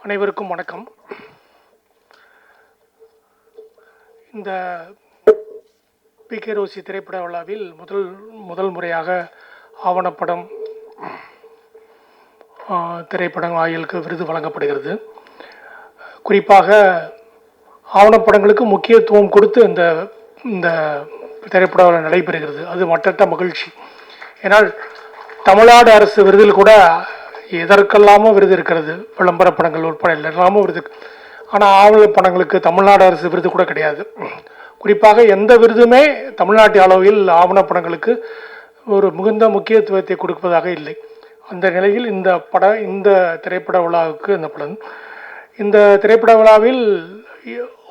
அனைவருக்கும் வணக்கம். இந்த பிகே ரோசி திரைப்பட விழாவில் முதல் முறையாக ஆவணப்படம் திரைப்படம் ஆகியோருக்கு விருது வழங்கப்படுகிறது. குறிப்பாக ஆவணப்படங்களுக்கு முக்கியத்துவம் கொடுத்து இந்த திரைப்பட விழா நடைபெறுகிறது. அது மற்றற்ற மகிழ்ச்சி. ஏன்னால் தமிழ்நாடு அரசு விருதில் கூட எதற்கெல்லாமோ விருது இருக்கிறது, விளம்பர படங்கள் உட்பட எல்லாமோ விருது. ஆனால் ஆவணப்படங்களுக்கு தமிழ்நாடு அரசு விருது கூட கிடையாது. குறிப்பாக எந்த விருதுமே தமிழ்நாட்டு அளவில் ஆவணப்படங்களுக்கு ஒரு மிகுந்த முக்கியத்துவத்தை கொடுப்பதாக இல்லை. அந்த நிலையில் இந்த திரைப்பட விழாவுக்கு இந்த திரைப்பட விழாவில்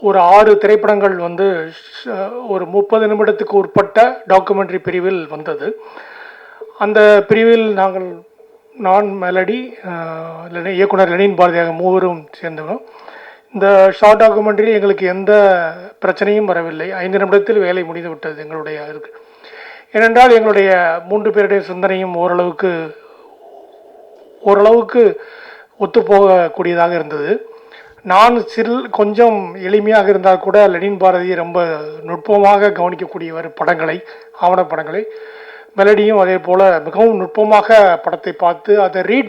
ஒரு 6 திரைப்படங்கள் ஒரு 30 நிமிடத்துக்கு உட்பட்ட டாக்குமெண்ட்ரி பிரிவில் வந்தது. அந்த பிரிவில் நான் மெலடி, இயக்குனர் லெனின் பாரதியாக மூவரும் சேர்ந்தோம். இந்த ஷார்ட் டாக்குமெண்ட்ரியில் எங்களுக்கு எந்த பிரச்சனையும் வரவில்லை. 5 நிமிடத்தில் வேலை முடிந்து விட்டது எங்களுடைய இருக்கு. ஏனென்றால் எங்களுடைய 3 பேருடைய சிந்தனையும் ஓரளவுக்கு ஒத்துப்போகக்கூடியதாக இருந்தது. நான் கொஞ்சம் எளிமையாக இருந்தால் கூட லெனின் பாரதி ரொம்ப நுட்பமாக கவனிக்கக்கூடியவர் ஆவணப்படங்களை. மெலடியும் அதே போல் மிகவும் நுட்பமாக படத்தை பார்த்து அதை ரீட்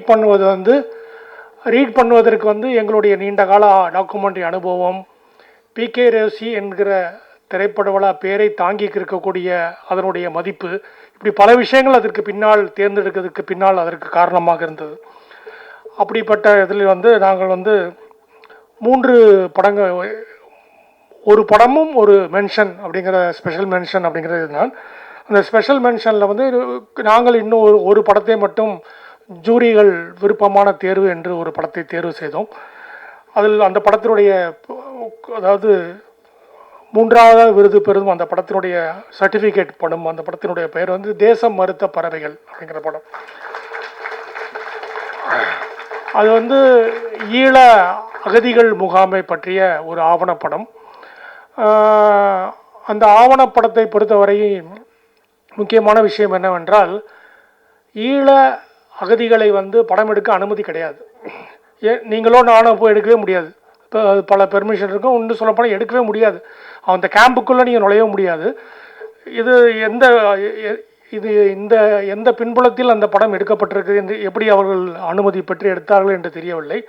பண்ணுவதற்கு எங்களுடைய நீண்டகால டாக்குமெண்ட்ரி அனுபவம், பிகே ரோசி என்கிற திரைப்பட விழா பேரை தாங்கி இருக்கக்கூடிய அதனுடைய மதிப்பு, இப்படி பல விஷயங்கள் அதற்கு பின்னால் தேர்ந்தெடுக்கிறதுக்கு பின்னால் அதற்கு காரணமாக இருந்தது. அப்படிப்பட்ட இதில் நாங்கள் 3 படங்கள், ஒரு படமும் ஒரு மென்ஷன் அப்படிங்கிற ஸ்பெஷல் மென்ஷன் அப்படிங்கிறதுனால் அந்த ஸ்பெஷல் மென்ஷனில் நாங்கள் இன்னும் ஒரு படத்தை மட்டும் ஜூரிகள் விருப்பமான தேர்வு என்று ஒரு படத்தை தேர்வு செய்தோம். அதில் அந்த படத்தினுடைய அதாவது 3வது விருது பெறும் அந்த படத்தினுடைய சர்டிஃபிகேட் படம். அந்த படத்தினுடைய பெயர் தேசம் மறுத்த பறவைகள் அப்படிங்கிற படம். அது ஈழ அகதிகள் முகாமை பற்றிய ஒரு ஆவணப்படம். அந்த ஆவணப்படத்தை பொறுத்தவரை முக்கியமான விஷயம் என்னவென்றால், ஈழ அகதிகளை படம் எடுக்க அனுமதி கிடையாது. நீங்களோ நானும் போய் எடுக்கவே முடியாது. இப்போ பல பெர்மிஷன் இருக்கும். ஒன்று சொல்லப்போனால் எடுக்கவே முடியாது. அந்த கேம்புக்குள்ளே நீங்கள் நுழையவே முடியாது. எந்த பின்புலத்தில் அந்த படம் எடுக்கப்பட்டிருக்கு என்று எப்படி அவர்கள் அனுமதி பெற்று எடுத்தார்கள் என்று தெரியவில்லை.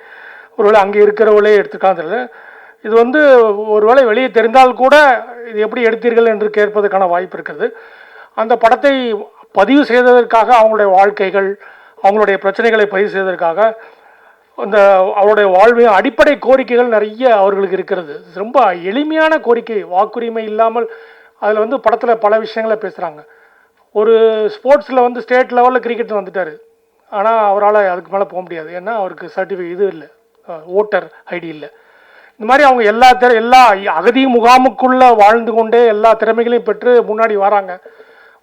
ஒருவேளை அங்கே இருக்கிறவர்களே எடுத்துக்காது இல்லை. இது ஒருவேளை வெளியே தெரிந்தால் கூட இது எப்படி எடுத்தீர்கள் என்று கேட்பதற்கான வாய்ப்பு இருக்கிறது. அந்த படத்தை பதிவு செய்ததற்காக அவங்களுடைய வாழ்க்கைகள், அவங்களுடைய பிரச்சனைகளை பதிவு செய்வதற்காக அவருடைய வாழ்வின் அடிப்படை கோரிக்கைகள் நிறைய அவர்களுக்கு இருக்கிறது. ரொம்ப எளிமையான கோரிக்கை, வாக்குரிமை இல்லாமல். அதில் படத்தில் பல விஷயங்களை பேசுகிறாங்க. ஒரு ஸ்போர்ட்ஸில் ஸ்டேட் லெவலில் கிரிக்கெட் வந்துட்டார். ஆனால் அவரால் அதுக்கு மேலே போக முடியாது. ஏன்னா அவருக்கு சர்டிஃபிகேட் இது இல்லை, ஓட்டர் ஐடி இல்லை. இந்த மாதிரி அவங்க எல்லா அகதி முகாமுக்குள்ளே வாழ்ந்து கொண்டே எல்லா திறமைகளையும் பெற்று முன்னாடி வராங்க.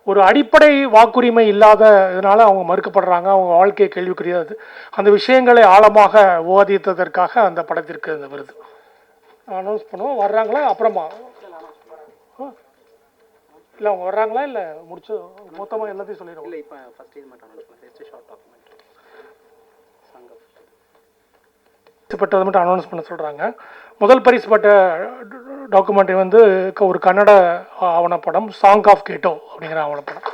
ஒரு அடிப்படை வாக்குரிமை இல்லாத இதனால் அவங்க மறுக்கப்படுறாங்க. அவங்க வாழ்க்கையை கேள்விக்குரியது. அந்த விஷயங்களை ஆழமாக விவாதித்ததற்காக அந்த படத்திற்கு அந்த விருது அனௌன்ஸ் பண்ணுவோம். வர்றாங்களா அப்புறமா இல்லை அவங்க வர்றாங்களா இல்லை முடிச்சு மொத்தமாக எல்லாத்தையும் சொல்லிடுவோம். இல்லை இப்போ ஃபர்ஸ்ட் இது மட்டும் அனௌன்ஸ் பண்ணுறேன். ஷார்ட் டாக்குமெண்ட்ரி பெற்றது மட்டும் அனௌன்ஸ் பண்ண சொல்கிறாங்க. முதல் பரிசு பெற்ற டாக்குமெண்ட்ரி ஒரு கன்னட ஆவணப்படம், சாங் ஆஃப் கேட்டோ அப்படிங்கிற ஆவணப்படம்.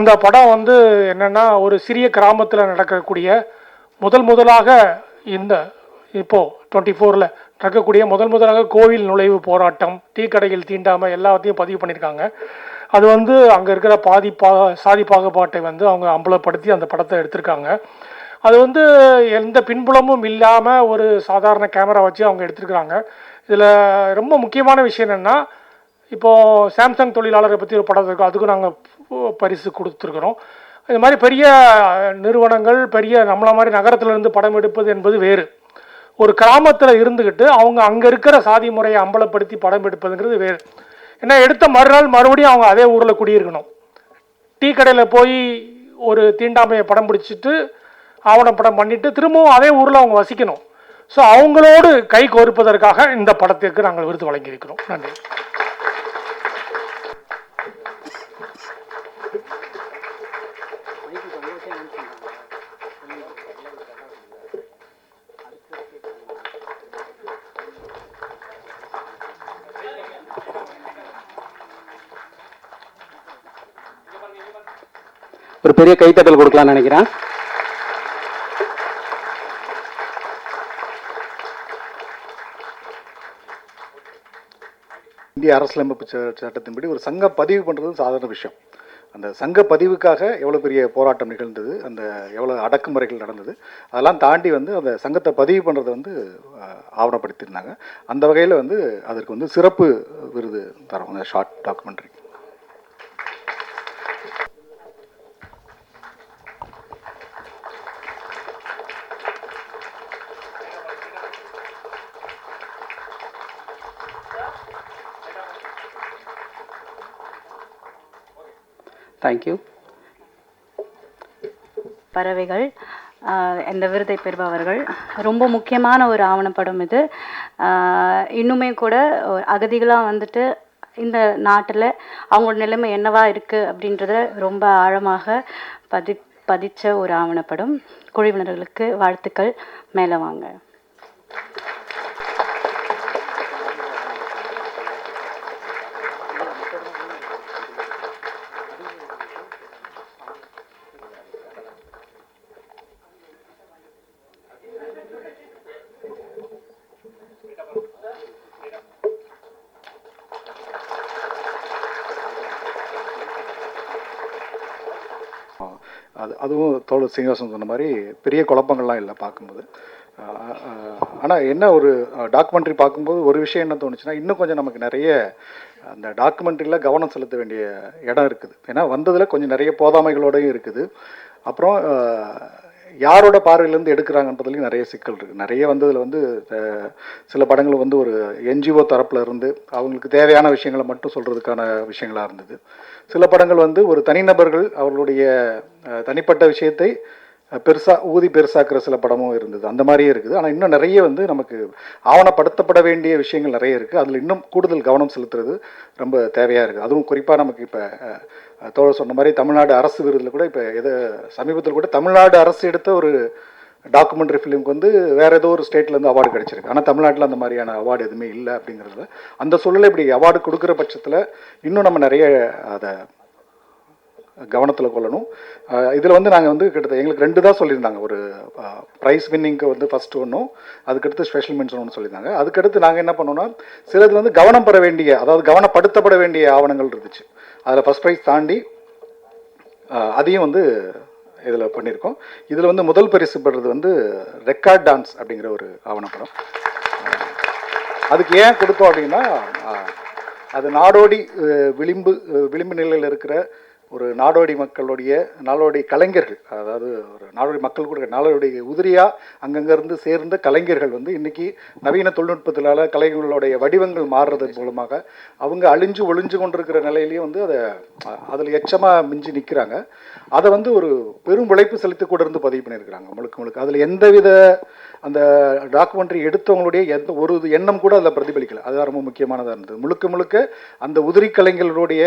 அந்த படம் என்னென்னா, ஒரு சிறிய கிராமத்தில் நடக்கக்கூடிய முதலாக இப்போ 24ல் நடக்கக்கூடிய முதலாக கோவில் நுழைவு போராட்டம், டீ கடையில் தீண்டாமல் எல்லாத்தையும் பதிவு பண்ணியிருக்காங்க. அது அங்கே இருக்கிற சாதி பாகுபாட்டை அவங்க அம்பலப்படுத்தி அந்த படத்தை எடுத்திருக்காங்க. அது எந்த பின்புலமும் இல்லாமல் ஒரு சாதாரண கேமரா வச்சு அவங்க எடுத்துருக்குறாங்க. இதில் ரொம்ப முக்கியமான விஷயம் என்னென்னா, இப்போது சாம்சங் தொழிலாளரை பற்றி ஒரு படம் இருக்கும், அதுக்கும் நாங்கள் பரிசு கொடுத்துருக்குறோம். இது மாதிரி பெரிய நிறுவனங்கள், நம்மள மாதிரி நகரத்திலிருந்து படம் எடுப்பது என்பது வேறு. ஒரு கிராமத்தில் இருந்துக்கிட்டு அவங்க அங்கே இருக்கிற சாதி முறையை அம்பலப்படுத்தி படம் எடுப்பதுங்கிறது வேறு. ஏன்னா எடுத்த மறுநாள் மறுபடியும் அவங்க அதே ஊரில் குடியிருக்கணும். டீ கடையில் போய் ஒரு தீண்டாமையை படம் பிடிச்சிட்டு ஆவணப்படம் பண்ணிவிட்டு திரும்பவும் அதே ஊரில் அவங்க வசிக்கணும். ஸோ அவங்களோடு கை கோர்ப்பதற்காக இந்த படத்திற்கு நாங்கள் விருது வழங்கியிருக்கிறோம். நன்றி. ஒரு பெரிய கைத்தட்டல் கொடுக்கலாம்னு நினைக்கிறேன். இந்திய அரசியலமைப்பு சட்டத்தின்படி ஒரு சங்கம் பதிவு பண்ணுறது சாதாரண விஷயம். அந்த சங்க பதிவுக்காக எவ்வளோ பெரிய போராட்டம் நிகழ்ந்தது, அந்த எவ்வளோ அடக்குமுறைகள் நடந்தது, அதெல்லாம் தாண்டி வந்து அந்த சங்கத்தை பதிவு பண்ணுறதை வந்து ஆவணப்படுத்தியிருந்தாங்க. அந்த வகையில் வந்து அதற்கு வந்து சிறப்பு விருது தரோம் அந்த ஷார்ட் டாக்குமெண்ட்ரி. தேங்க்யூ. பறவைகள் இந்த விருதை பெறுபவர்கள் ரொம்ப முக்கியமான ஒரு ஆவணப்படம் இது. இன்னுமே கூட அகதிகளாக வந்துட்டு இந்த நாட்டில் அவங்களோட நிலைமை என்னவா இருக்குது அப்படின்றத ரொம்ப ஆழமாக பதிச்ச ஒரு ஆவணப்படம். குழுவினர்களுக்கு வாழ்த்துக்கள். மேலே வாங்க. அதுவும் தோழர் சீனிவாசன் சொன்ன மாதிரி பெரிய குழப்பங்கள்லாம் இல்லை பார்க்கும்போது. ஆனால் என்ன ஒரு டாக்குமெண்ட்ரி பார்க்கும்போது ஒரு விஷயம் என்ன தோணுச்சுன்னா, இன்னும் கொஞ்சம் நமக்கு நிறைய அந்த டாக்குமெண்ட்ரியில் கவனம் செலுத்த வேண்டிய இடம் இருக்குது. ஏன்னா வந்ததில் கொஞ்சம் நிறைய போதாமைகளோடையும் இருக்குது. அப்புறம் யாரோட பார்வையிலேருந்து எடுக்கிறாங்கன்றதுலையும் நிறைய சிக்கல் இருக்குது. நிறைய வந்ததில் வந்து சில படங்கள் வந்து ஒரு என்ஜிஓ தரப்பில் இருந்து அவங்களுக்கு தேவையான விஷயங்களை மட்டும் சொல்கிறதுக்கான விஷயங்களாக இருந்தது. சில படங்கள் வந்து ஒரு தனிநபர்கள் அவர்களுடைய தனிப்பட்ட விஷயத்தை பெருசாக்குற சில படமும் இருந்தது. அந்த மாதிரியே இருக்குது. ஆனால் இன்னும் நிறைய வந்து நமக்கு ஆவணப்படுத்தப்பட வேண்டிய விஷயங்கள் நிறைய இருக்குது. அதில் இன்னும் கூடுதல் கவனம் செலுத்துறது ரொம்ப தேவையாக இருக்குது. அதுவும் குறிப்பாக நமக்கு இப்போ தோழர் சொன்ன மாதிரி தமிழ்நாடு அரசு விருதில் கூட இப்போ சமீபத்தில் கூட தமிழ்நாடு அரசு எடுத்த ஒரு டாக்குமெண்ட்ரி ஃபிலிமுக்கு வந்து வேறு ஏதோ ஒரு ஸ்டேட்லேருந்து அவார்டு கிடச்சிருக்கு. ஆனால் தமிழ்நாட்டில் அந்த மாதிரியான அவார்டு எதுவுமே இல்லை. அப்படிங்கிறதுல அந்த சூழலை இப்படி அவார்டு கொடுக்குற பட்சத்தில் இன்னும் நம்ம நிறைய அதை கவனத்தில் கொள்ளணும். இதில் வந்து நாங்கள் வந்து கிட்டத்தட்ட எங்களுக்கு 2 தான் சொல்லியிருந்தாங்க. ஒரு ப்ரைஸ் வின்னிங்க்கு வந்து ஃபஸ்ட்டு ஒன்றும், அதுக்கடுத்து ஸ்பெஷல் மென்ஷன் ஒன்று சொல்லியிருந்தாங்க. அதுக்கடுத்து நாங்கள் என்ன பண்ணோம்னா, சிலது வந்து கவனம் பெற வேண்டிய, அதாவது கவனப்படுத்தப்பட வேண்டிய ஆவணங்கள் இருந்துச்சு. அதில் ஃபஸ்ட் ப்ரைஸ் தாண்டி அதையும் வந்து இதில் பண்ணியிருக்கோம். இதில் வந்து முதல் பரிசு பெறுறது வந்து ரெக்கார்ட் டான்ஸ் அப்படிங்கிற ஒரு ஆவணப்படம். அதுக்கு ஏன் கொடுத்தோம் அப்படின்னா, அது நாடோடி விளிம்பு நிலையில் இருக்கிற ஒரு நாடோடி கலைஞர்கள், அதாவது ஒரு நாடோடி மக்கள் கூட நாடோடி உதிரியாக அங்கங்கேருந்து சேர்ந்த கலைஞர்கள் வந்து இன்றைக்கி நவீன தொழில்நுட்பத்தினால் கலைஞர்களுடைய வடிவங்கள் மாறுறது மூலமாக அவங்க ஒளிஞ்சு கொண்டிருக்கிற நிலையிலையும் வந்து அதில் எச்சமாக மிஞ்சி நிற்கிறாங்க. அதை வந்து ஒரு பெரும் உழைப்பு செலுத்தி கூட இருந்து பதிவு பண்ணியிருக்கிறாங்க முழுக்க. அதில் எந்தவித அந்த டாக்குமெண்ட்ரி எடுத்தவங்களுடைய ஒரு எண்ணம் கூட அதில் பிரதிபலிக்கலை. அதுதான் ரொம்ப முக்கியமானதாக இருந்தது. முழுக்க அந்த உதிரி கலைஞர்களுடைய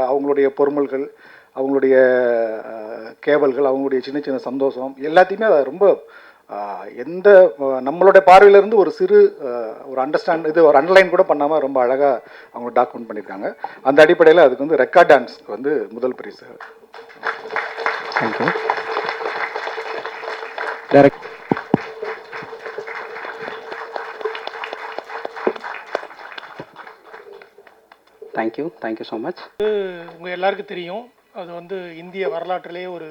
அவங்களுடைய பொறுமல்கள், அவங்களுடைய கேவல்கள், அவங்களுடைய சின்ன சந்தோஷம் எல்லாத்தையுமே அதை ரொம்ப எந்த நம்மளுடைய பார்வையிலேருந்து ஒரு சிறு ஒரு ஒரு அண்டர்லைன் கூட பண்ணாமல் ரொம்ப அழகாக அவங்க டாக்குமெண்ட் பண்ணியிருக்காங்க. அந்த அடிப்படையில் அதுக்கு வந்து ரெக்கார்ட் டான்ஸ்க்கு வந்து முதல் பரிசு. Thank you so much. உங்கள் எல்லாருக்கும் தெரியும், அது வந்து இந்திய வரலாற்றிலேயே ஒரு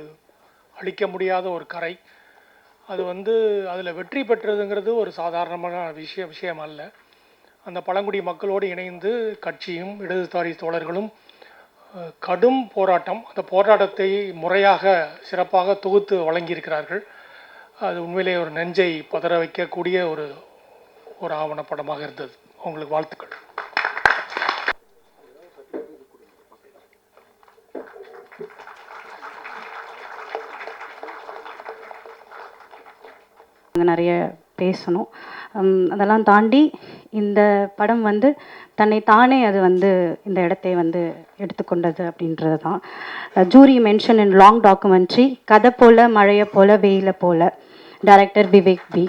அழிக்க முடியாத ஒரு கரை. அது வந்து அதில் வெற்றி பெற்றதுங்கிறது ஒரு சாதாரணமான விஷயம் அல்ல. அந்த பழங்குடி மக்களோடு இணைந்து கட்சியும் இடதுசாரி தோழர்களும் கடும் போராட்டம், அந்த போராட்டத்தை முறையாக சிறப்பாக தொகுத்து வழங்கியிருக்கிறார்கள். அது உண்மையிலே ஒரு நெஞ்சை பதற வைக்கக்கூடிய ஒரு ஆவணப்படமாக இருந்தது. உங்களுக்கு வாழ்த்துக்கள். நிறைய பேசணும். அதெல்லாம் தாண்டி இந்த படம் வந்து தன்னை தானே அது வந்து இந்த இடத்தை வந்து எடுத்துக்கொண்டது அப்படின்றது தான். Jury mention in long documentary கதை போல மழையை போல வெயில போல. Director Vivek P.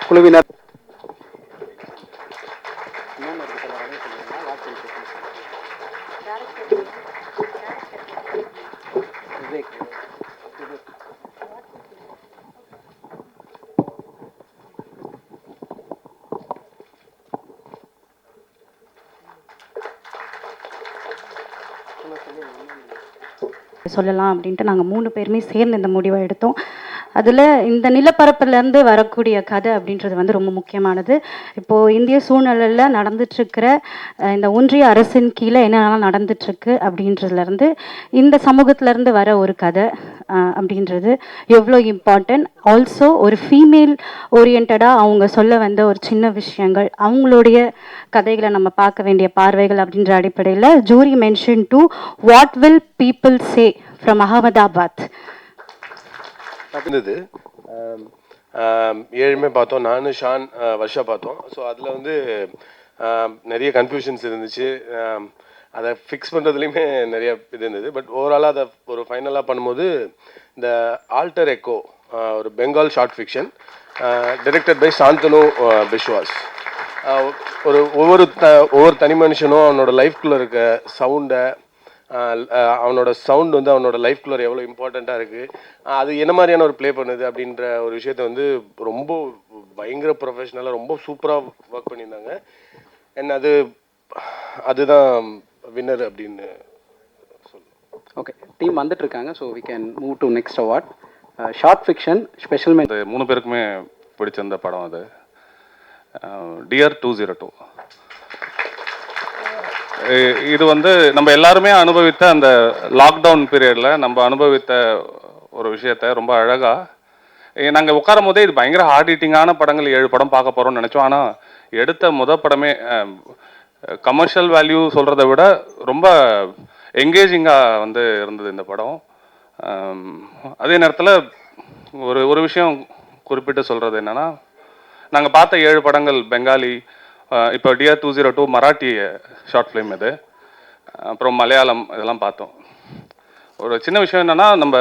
குழுவினர் விவேக் சொல்லலாம் அப்படின்ட்டு நாங்கள் 3 பேருமே சேர்ந்து இந்த முடிவை எடுத்தோம். அதில் இந்த நிலப்பரப்புலேருந்து வரக்கூடிய கதை அப்படின்றது வந்து ரொம்ப முக்கியமானது. இப்போது இந்திய சூழ்நிலையில் நடந்துட்டுருக்கிற இந்த ஒன்றிய அரசின் கீழே என்னென்னலாம் நடந்துட்டுருக்கு அப்படின்றதுலேருந்து இந்த சமூகத்திலேருந்து வர ஒரு கதை அப்படின்றது எவ்வளோ இம்பார்ட்டன்ட். ஆல்சோ ஒரு ஃபீமேல் ஓரியன்டாக அவங்க சொல்ல வந்த ஒரு சின்ன விஷயங்கள், அவங்களுடைய கதைகளை நம்ம பார்க்க வேண்டிய பார்வைகள் அப்படின்ற அடிப்படையில் jury mention to what will people say from Ahmedabad இருந்தது. ஏழுமே பார்த்தோம், நான் ஷான் வர்ஷா பார்த்தோம். ஸோ அதில் வந்து நிறைய கன்ஃபியூஷன்ஸ் இருந்துச்சு. அதை ஃபிக்ஸ் பண்ணுறதுலையுமே நிறைய இது இருந்தது. பட் ஓவராலாக அதை ஒரு ஃபைனலாக பண்ணும்போது இந்த ஆல்டர் எக்கோ ஒரு Bengal short fiction directed by Santanu Biswas. ஒவ்வொரு தனி மனுஷனும் அவனோட லைஃப்குள்ளே இருக்க சவுண்டை, அவனோட சவுண்ட் வந்து அவனோட லைஃப்குள்ளே எவ்வளோ இம்பார்ட்டண்ட்டாக இருக்குது, அது என்ன மாதிரியான ஒரு ப்ளே பண்ணுது அப்படின்ற ஒரு விஷயத்த வந்து ரொம்ப பயங்கர ப்ரொஃபஷ்னலாக ரொம்ப சூப்பராக ஒர்க் பண்ணியிருந்தாங்க. அண்ட் அதுதான் வின்னர் அப்படின்னு சொல்லுவேன். ஓகே, டீம் வந்துட்டு இருக்காங்க. So we can move to next award. Short fiction special மென். 3 பேருக்குமே பிடிச்சிருந்த படம் அது. டியர் 202. இது வந்து நம்ம எல்லாருமே அனுபவித்த அந்த லாக்டவுன் பீரியடில் நம்ம அனுபவித்த ஒரு விஷயத்த ரொம்ப அழகாக நாங்கள் உட்காரும் போதே இது பயங்கர ஹார்ட் ஹீட்டிங்கான படங்கள் 7 படம் பார்க்க போகிறோம்னு நினச்சோம். ஆனால் எடுத்த படமே கமர்ஷியல் வேல்யூ சொல்கிறத விட ரொம்ப என்கேஜிங்காக வந்து இருந்தது இந்த படம். அதே நேரத்தில் ஒரு விஷயம் குறிப்பிட்டு சொல்கிறது என்னென்னா, நாங்கள் பார்த்த 7 படங்கள் பெங்காலி, இப்போ டியர் 202 மராட்டி ஷார்ட் ஃபிலிம் இது, அப்புறம் மலையாளம் இதெல்லாம் பார்த்தோம். ஒரு சின்ன விஷயம் என்னென்னா, நம்ம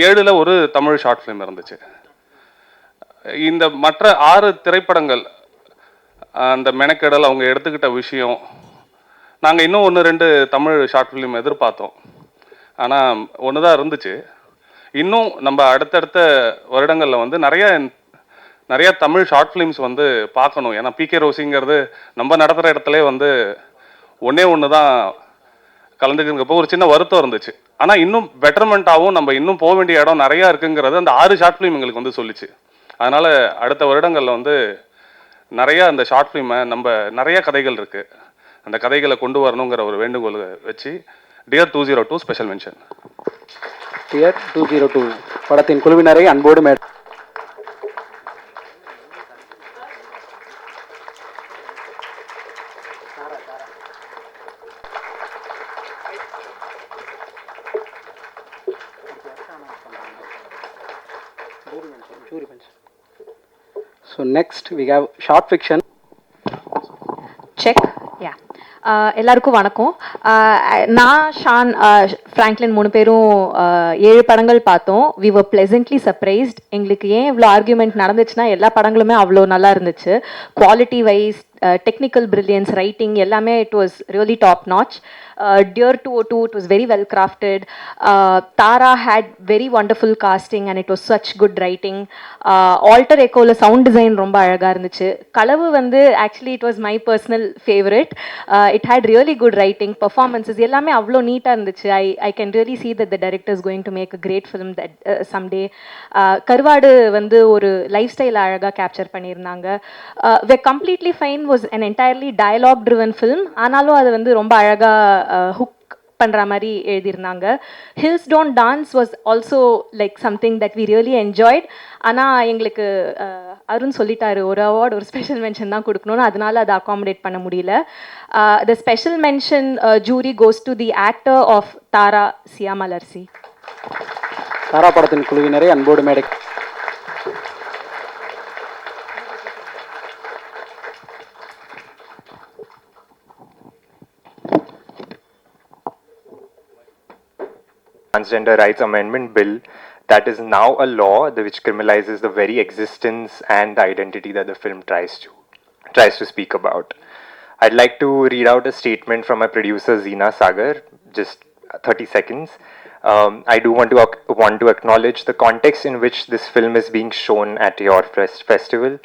7ல் ஒரு தமிழ் ஷார்ட் ஃபிலிம் இருந்துச்சு. இந்த மற்ற 6 திரைப்படங்கள் அந்த மெனக்கெடல் அவங்க எடுத்துக்கிட்ட விஷயம், நாங்கள் இன்னும் 1-2 தமிழ் ஷார்ட் ஃபிலிம் எதிர்பார்த்தோம். ஆனால் ஒன்று தான் இருந்துச்சு. இன்னும் நம்ம அடுத்தடுத்த வருடங்களில் வந்து நிறைய தமிழ் ஷார்ட் ஃபிலிம்ஸ் வந்து பார்க்கணும். ஏன்னா பிகே ரோசிங்கிறது நம்ம நடத்துகிற இடத்துல வந்து ஒன்று தான் கலந்துக்கிறப்போ ஒரு சின்ன வருத்தம் இருந்துச்சு. ஆனால் இன்னும் பெட்டர்மெண்ட்டாகவும் நம்ம இன்னும் போக வேண்டிய இடம் நிறையா இருக்குங்கிறது அந்த 6 ஷார்ட் ஃபிலிம் எங்களுக்கு வந்து சொல்லிச்சு. அதனால் அடுத்த வருடங்களில் வந்து நிறையா அந்த ஷார்ட் ஃபிலிமை நம்ம நிறைய கதைகள் இருக்குது, அந்த கதைகளை கொண்டு வரணுங்கிற ஒரு வேண்டுகோள் வச்சு டியர் 202 ஸ்பெஷல் மென்ஷன். டியர் 202 படத்தின் குழுவினரை அன்போடு madam. So next we have short fiction. Check. Yeah, எல்லாருக்கும் வணக்கம். நான் ஷான் ஃப்ராங்க்லின் 3 பேரும் 7 படங்கள் பார்த்தோம். We were pleasantly surprised. எங்களுக்கு ஏன் இவ்வளோ ஆர்கியூமெண்ட் நடந்துச்சுன்னா எல்லா படங்களுமே அவ்வளோ நல்லா இருந்துச்சு. Quality wise, technical brilliance, writing, எல்லாமே it was really top notch. Dear 202, it was very well crafted. Tara had very wonderful casting and it was such good writing. Alter Echoல sound design ரொம்ப அழகா இருந்துச்சு. களவு வந்து actually it was my personal favorite. It had really good writing, performances எல்லாமே அவ்வளோ நீட்டாக இருந்துச்சு. I can really see that the director is going to make a great film that someday. கருவாடு வந்து ஒரு லைஃப் ஸ்டைல் அழகாக கேப்சர் பண்ணியிருந்தாங்க. we're completely fine was an entirely dialogue driven film. ஆனாலும் அது வந்து ரொம்ப அழகாக ஹுக் பண்ணுற மாதிரி எழுதியிருந்தாங்க. Hills don't dance was also like something that we really enjoyed. ஆனால் எங்களுக்கு அருண் சொல்லிட்டாரு ஒரு அவார்டு ஒரு ஸ்பெஷல் மென்ஷன் தான் கொடுக்கணும்னு, அதனால அதை அகாமடேட் பண்ண முடியல. The special mention jury goes to the actor of Tara சியாமலர்சி. தாரா படத்தின் குழுவினரை அன்போடு மேடை. Transgender Rights Amendment Bill that is now a law which criminalizes the very existence and the identity that the film tries to speak about. I'd like to read out a statement from my producer Zina Sagar, just 30 seconds. I do want to acknowledge the context in which this film is being shown at your festival.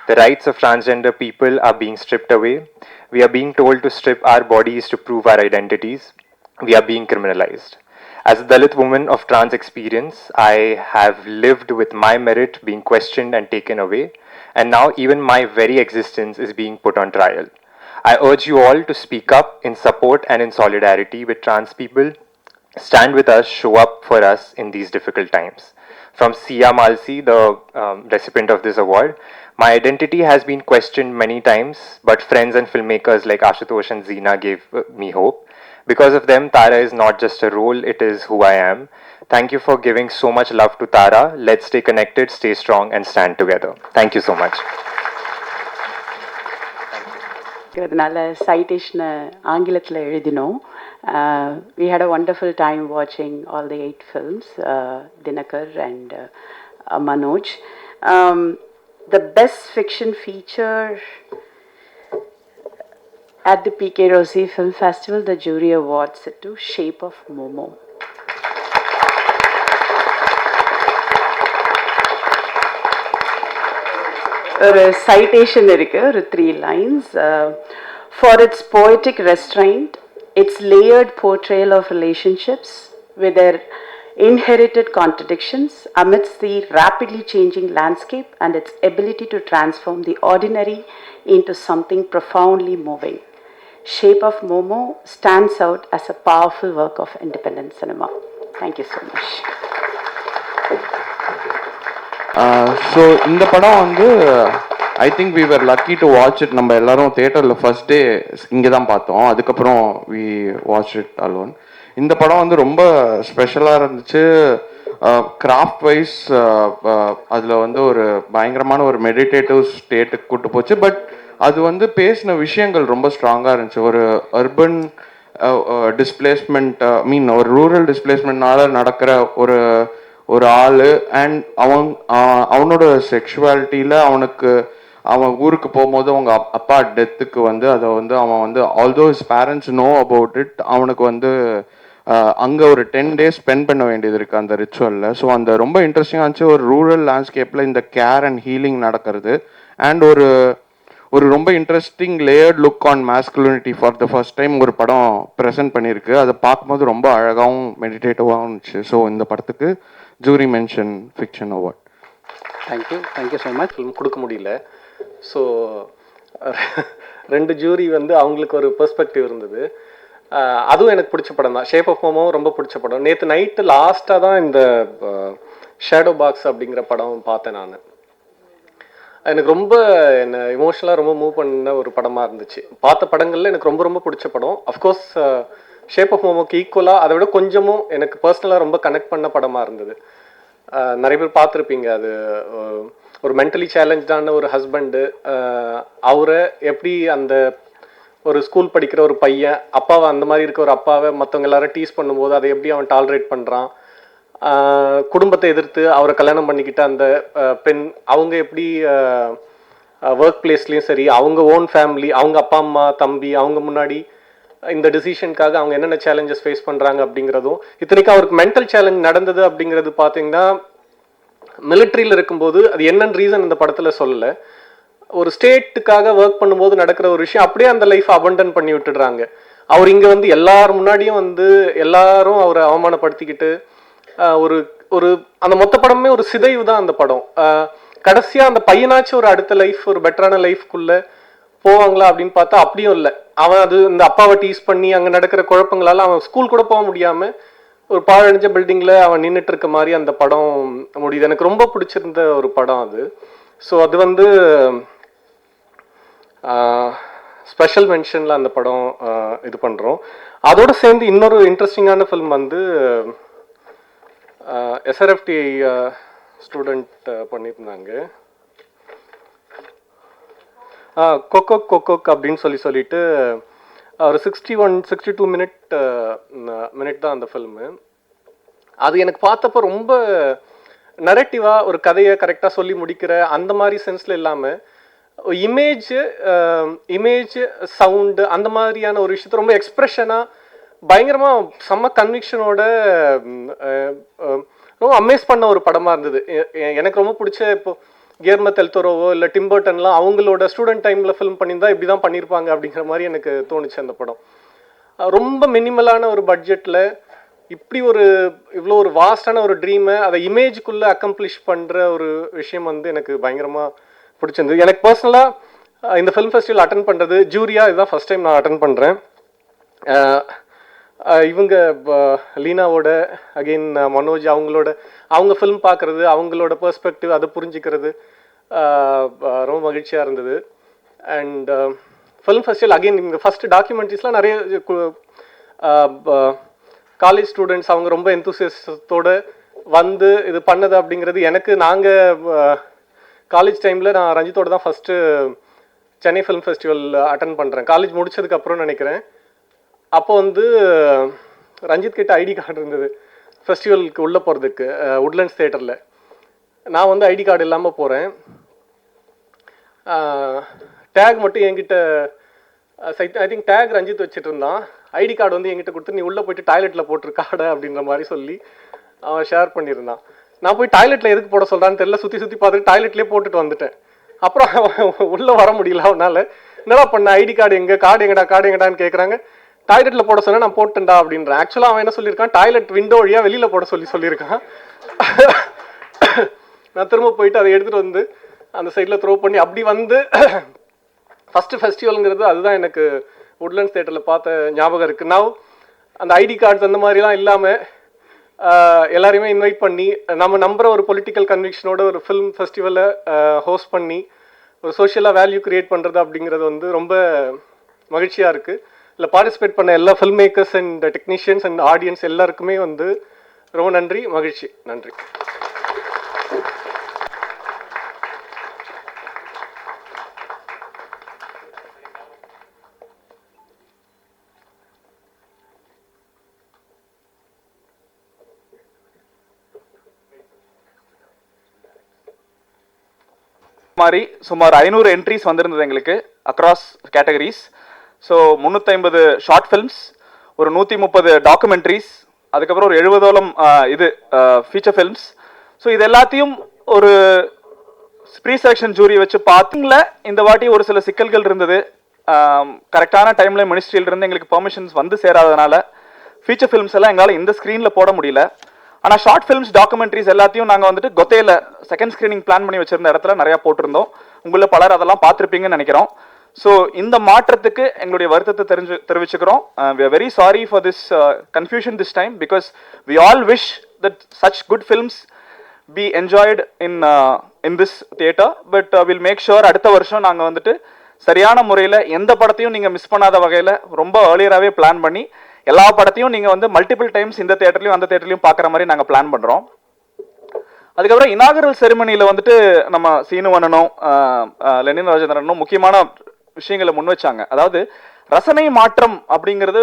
The rights of transgender people are being stripped away. We are being told to strip our bodies to prove our identities. we are being criminalized. As a Dalit woman of trans experience, I have lived with my merit being questioned and taken away, and now even my very existence is being put on trial. I urge you all to speak up in support and in solidarity with trans people. Stand with us, show up for us in these difficult times. From Sia Malsi, the recipient of this award, my identity has been questioned many times, but friends and filmmakers like Ashutosh and Zeena gave me hope. Because of them, Tara is not just a role, it is who I am. Thank you for giving so much love to Tara. Let's stay connected, stay strong, and stand together. Thank you so much. அதனால சைட்டேஷனை ஆங்கிலத்தில் எழுதினோம். We had a wonderful time watching all the 8 films, Dinakar and Manoj. The best fiction feature at the PK Rossi Film Festival, the jury awards it to Shape of Momo. ஒரு citation இருக்கு, ஒரு 3 lines. For its poetic restraint, its layered portrayal of relationships with their inherited contradictions amidst the rapidly changing landscape, and its ability to transform the ordinary into something profoundly moving. Shape of Momo stands out as a powerful work of independent cinema. Thank you so much. So இந்த படம் வந்து I think we were lucky to watch it. நம்ம எல்லாரும் தேட்டரில் first day இங்கே தான் பார்த்தோம், அதுக்கப்புறம் வி வாட்ச் இட் அலோன். இந்த படம் வந்து ரொம்ப ஸ்பெஷலாக இருந்துச்சு. கிராஃப்ட் வைஸ் அதில் வந்து ஒரு பயங்கரமான ஒரு மெடிடேட்டிவ் ஸ்டேட்டுக்கு கூட்டு போச்சு. பட் அது வந்து பேசின விஷயங்கள் ரொம்ப ஸ்ட்ராங்காக இருந்துச்சு. ஒரு அர்பன் டிஸ்பிளேஸ்மெண்ட், ஒரு ரூரல் டிஸ்பிளேஸ்மெண்ட்னால நடக்கிற ஒரு ஆள் அண்ட் அவனோட செக்ஷுவாலிட்டியில் அவன் ஊருக்கு போகும்போது அவங்க அப்பா டெத்துக்கு வந்து அதை வந்து அவன் வந்து although his parents know about it, அவனுக்கு வந்து அங்கே ஒரு 10 days ஸ்பெண்ட் பண்ண வேண்டியது இருக்குது அந்த ரிச்சுவலில். ஸோ அந்த ரொம்ப இன்ட்ரெஸ்டிங்காக இருந்துச்சு. ஒரு ரூரல் லேண்ட்ஸ்கேப்பில் இந்த கேர் அண்ட் ஹீலிங் நடக்கிறது அண்ட் ஒரு ரொம்ப interesting layered look on masculinity for the first time ஒரு படம் ப்ரெசென்ட் பண்ணியிருக்கு. அதை பார்க்கும்போது ரொம்ப அழகாகவும் மெடிடேட்டிவாகவும் இருந்துச்சு. ஸோ இந்த படத்துக்கு jury mention fiction award. Thank you so much. Film கொடுக்க முடியல. ஸோ 2 ஜூரி வந்து அவங்களுக்கு ஒரு பெர்ஸ்பெக்டிவ் இருந்தது. அதுவும் எனக்கு பிடிச்ச படம் தான். ஷேப் ஆஃப் மோமோவும் ரொம்ப பிடிச்ச படம். நேற்று நைட்டு லாஸ்ட்டாக தான் இந்த ஷேடோ பாக்ஸ் அப்படிங்கிற படம் பார்த்தேன் நான். எனக்கு ரொம்ப என்னை எமோஷனலாக ரொம்ப மூவ் பண்ண ஒரு படமாக இருந்துச்சு. பார்த்த படங்களில் எனக்கு ரொம்ப ரொம்ப பிடிச்ச படம். அஃப்கோர்ஸ் ஷேப் ஆஃப் மோமோக்கு ஈக்குவலாக அதை விட கொஞ்சமும் எனக்கு பர்சனலாக ரொம்ப கனெக்ட் பண்ண படமாக இருந்தது. நிறைய பேர் பார்த்துருப்பீங்க. அது ஒரு மென்டலி சேலஞ்சான ஒரு ஹஸ்பண்டு, அவரை எப்படி அந்த ஒரு ஸ்கூல் படிக்கிற ஒரு பையன் அப்பாவை, அந்த மாதிரி இருக்க ஒரு அப்பாவை மற்றவங்க எல்லாரும் டீஸ் பண்ணும்போது அதை எப்படி அவன் டாலரேட் பண்ணுறான், குடும்பத்தை எதிர்த்து அவரை கல்யாணம் பண்ணிக்கிட்ட அந்த பெண், அவங்க எப்படி ஒர்க் பிளேஸ்லேயும் சரி, அவங்க ஓன் ஃபேமிலி, அவங்க அப்பா அம்மா தம்பி அவங்க முன்னாடி இந்த டிசிஷனுக்காக அவங்க என்னென்ன சேலஞ்சஸ் ஃபேஸ் பண்ணுறாங்க அப்படிங்கிறதும். இத்தனைக்கும் அவருக்கு மென்டல் சேலஞ்ச் நடந்தது அப்படிங்கிறது பார்த்தீங்கன்னா மிலிட்ரியில் இருக்கும்போது அது என்னென்னு ரீசன் இந்த படத்தில் சொல்லலை. ஒரு ஸ்டேட்டுக்காக ஒர்க் பண்ணும்போது நடக்கிற ஒரு விஷயம் அப்படியே அந்த லைஃப் அபண்டன் பண்ணி விட்டுடுறாங்க. அவர் இங்கே வந்து எல்லாரும் முன்னாடியும் வந்து எல்லாரும் அவரை அவமானப்படுத்திக்கிட்டு ஒரு ஒரு அந்த மொத்த படமே ஒரு சிதைவு தான் அந்த படம். கடைசியாக அந்த பையனாச்சும் ஒரு அடுத்த லைஃப், ஒரு பெட்டரான லைஃப்குள்ளே போவாங்களா அப்படின்னு பார்த்தா அப்படியும் இல்லை. அவன் அது இந்த அப்பாவை டீஸ் பண்ணி அங்கே நடக்கிற குழப்பங்களால் அவன் ஸ்கூல் கூட போக முடியாமல் ஒரு பாழடைஞ்ச பில்டிங்கில் அவன் நின்றுட்டு இருக்க மாதிரி அந்த படம் முடியுது. எனக்கு ரொம்ப பிடிச்சிருந்த ஒரு படம் அது. ஸோ அது வந்து ஸ்பெஷல் மென்ஷனில் அந்த படம் இது பண்ணுறோம். அதோடு சேர்ந்து இன்னொரு இன்ட்ரெஸ்டிங்கான ஃபில்ம் வந்து SRFT ஸ்டூடெண்ட் பண்ணியிருந்தாங்க. கொக்கோக் அப்படின்னு சொல்லிட்டு ஒரு 62 மினிட் தான் அந்த ஃபில்மு. அது எனக்கு பார்த்தப்போ ரொம்ப நரேட்டிவாக ஒரு கதையை கரெக்டாக சொல்லி முடிக்கிற அந்த மாதிரி சென்ஸில் இல்லாமல் இமேஜ் சவுண்டு அந்த மாதிரியான ஒரு விஷயத்தை ரொம்ப எக்ஸ்ப்ரெஷனாக பயங்கரமாக செம்ம கன்விக்ஷனோட ரொம்ப அமேஸ் பண்ண ஒரு படமாக இருந்தது. எனக்கு ரொம்ப பிடிச்ச இப்போ கியர்மோ டெல் டோரோவோ இல்லை டிம் பர்ட்டன்லாம் அவங்களோட ஸ்டூடெண்ட் டைமில் ஃபில்ம் பண்ணியிருந்தா இப்படி தான் பண்ணியிருப்பாங்க அப்படிங்கிற மாதிரி எனக்கு தோணுச்சு அந்த படம். ரொம்ப மினிமலான ஒரு பட்ஜெட்டில் இப்படி இவ்வளோ ஒரு வாஸ்டான ஒரு ட்ரீமை அதை இமேஜுக்குள்ளே அக்கம்ப்ளிஷ் பண்ணுற ஒரு விஷயம் வந்து எனக்கு பயங்கரமாக பிடிச்சிருந்தது. எனக்கு பர்சனலாக இந்த ஃபிலிம் ஃபெஸ்டிவல் அட்டன் பண்ணுறது ஜூரியாக இதுதான் ஃபஸ்ட் டைம் நான் அட்டன் பண்ணுறேன். இவங்க லீனாவோட அகெயின் மனோஜ் அவங்க ஃபிலிம் பார்க்குறது, அவங்களோட பெர்ஸ்பெக்டிவ் அதை புரிஞ்சுக்கிறது ரொம்ப மகிழ்ச்சியாக இருந்தது. அண்ட் ஃபிலிம் ஃபெஸ்டிவல் அகெயின் இங்கே ஃபஸ்ட்டு டாக்குமெண்ட்ரிஸ்லாம் நிறைய காலேஜ் ஸ்டூடெண்ட்ஸ் அவங்க ரொம்ப எந்தூசியத்தோடு வந்து இது பண்ணது அப்படிங்கிறது எனக்கு நாங்கள் காலேஜ் டைமில் நான் ரஞ்சித்தோடு தான் first Chennai film festival attend பண்ணுறேன். காலேஜ் முடிச்சதுக்கப்புறம் நினைக்கிறேன். அப்போ வந்து ரஞ்சித் கிட்ட ஐடி கார்டு இருந்தது ஃபெஸ்டிவலுக்கு உள்ளே போகிறதுக்கு உட்லண்ட்ஸ் தேட்டரில். நான் வந்து ஐடி கார்டு இல்லாமல் போகிறேன். டேக் மட்டும் என்கிட்ட ஐ திங்க் டேக் ரஞ்சித் வச்சுட்டு இருந்தான். ஐடி கார்டு வந்து என்கிட்ட கொடுத்து நீ உள்ளே போயிட்டு டாய்லெட்டில் போட்டிருக்காட அப்படின்ற மாதிரி சொல்லி அவன் ஷேர் பண்ணியிருந்தான். நான் போய் டாய்லெட்டில் எதுக்கு போட சொல்கிறான்னு தெரியல, சுற்றி பார்த்துட்டு டாய்லெட்லேயே போட்டுட்டு வந்துட்டேன். அப்புறம் உள்ளே வர முடியல அவனால். என்னடா பண்ண, ஐடி கார்டு எங்கே, கார்டு எங்கடான்னு கேட்குறாங்க. டாய்லெட்டில் போட சொன்னால் நான் போட்டேன்டா அப்படின்றேன். ஆக்சுவலாக அவன் என்ன சொல்லியிருக்கான், டாய்லெட் விண்டோ வழியாக வெளியில் போட சொல்லியிருக்கான். நான் திரும்ப போயிட்டு அதை எடுத்துகிட்டு வந்து அந்த சைடில் த்ரோ பண்ணி அப்படி வந்து ஃபஸ்ட்டு ஃபெஸ்டிவலுங்கிறது அதுதான் எனக்கு உட்லண்ட்ஸ் தேட்டரில் பார்த்த ஞாபகம் இருக்குது. நான் அந்த ஐடி கார்ட்ஸ் அந்த மாதிரிலாம் இல்லாமல் எல்லாரையுமே இன்வைட் பண்ணி நம்ம நம்புகிற ஒரு பொலிட்டிக்கல் கன்விக்ஷனோட ஒரு ஃபிலிம் ஃபெஸ்டிவலை ஹோஸ்ட் பண்ணி ஒரு சோஷியலாக வேல்யூ க்ரியேட் பண்ணுறது அப்படிங்கிறது வந்து ரொம்ப மகிழ்ச்சியாக இருக்குது. இல்லை பார்ட்டிசிபேட் பண்ண எல்லா film makers and technicians and audience எல்லாருக்குமே வந்து ரொம்ப நன்றி, மகிழ்ச்சி. நன்றி. மாதிரி சுமார் 500 என்ட்ரிஸ் வந்திருந்தது எங்களுக்கு across categories. So 350 short films, ஒரு 130 டாக்குமெண்ட்ரிஸ், அதுக்கப்புறம் ஒரு 70 ஃபீச்சர் ஃபில்ம்ஸ். ஸோ இது எல்லாத்தையும் ஒரு ப்ரீ செலெக்ஷன் ஜூரி வச்சு பார்த்தீங்கள. இந்த வாட்டி ஒரு சில சிக்கல்கள் இருந்தது. கரெக்டான டைமில் மினிஸ்ட்ரியிலிருந்து எங்களுக்கு பெர்மிஷன்ஸ் வந்து சேராதனால ஃபீச்சர் ஃபில்ம்ஸ் எல்லாம் எங்களால் இந்த ஸ்க்ரீனில் போட முடியல. ஆனால் ஷார்ட் ஃபில்ம்ஸ், டாக்குமெண்ட்ரிஸ் எல்லாத்தையும் நாங்கள் வந்துட்டு கொத்தேல செகண்ட் ஸ்க்ரீனிங் பிளான் பண்ணி வச்சிருந்த இடத்துல நிறையா போட்டிருந்தோம். உங்களில் பலர் அதெல்லாம் பார்த்துருப்பீங்கன்னு நினைக்கிறோம். ஸோ இந்த மாற்றத்துக்கு எங்களுடைய வருத்தத்தை தெரிவிச்சுக்கிறோம். We are very sorry for this confusion this time, because we all wish that such good films be enjoyed in this theatre. But will make sure அடுத்த வருஷம் நாங்கள் வந்துட்டு சரியான முறையில் எந்த படத்தையும் நீங்கள் மிஸ் பண்ணாத வகையில் ரொம்ப ஏர்லியராகவே பிளான் பண்ணி எல்லா படத்தையும் நீங்கள் வந்து மல்டிபிள் டைம்ஸ் இந்த தேட்டர்லையும் அந்த தேட்டர்லையும் பார்க்குற மாதிரி நாங்கள் பிளான் பண்ணுறோம். அதுக்கப்புறம் இனாகரல் செரிமனியில் வந்துட்டு நம்ம சீனுவனனும் லெனின் ராஜேந்திரனும் முக்கியமான விஷயங்களை முன் வச்சாங்க. அதாவது ரசனை மாற்றம் அப்படிங்கிறது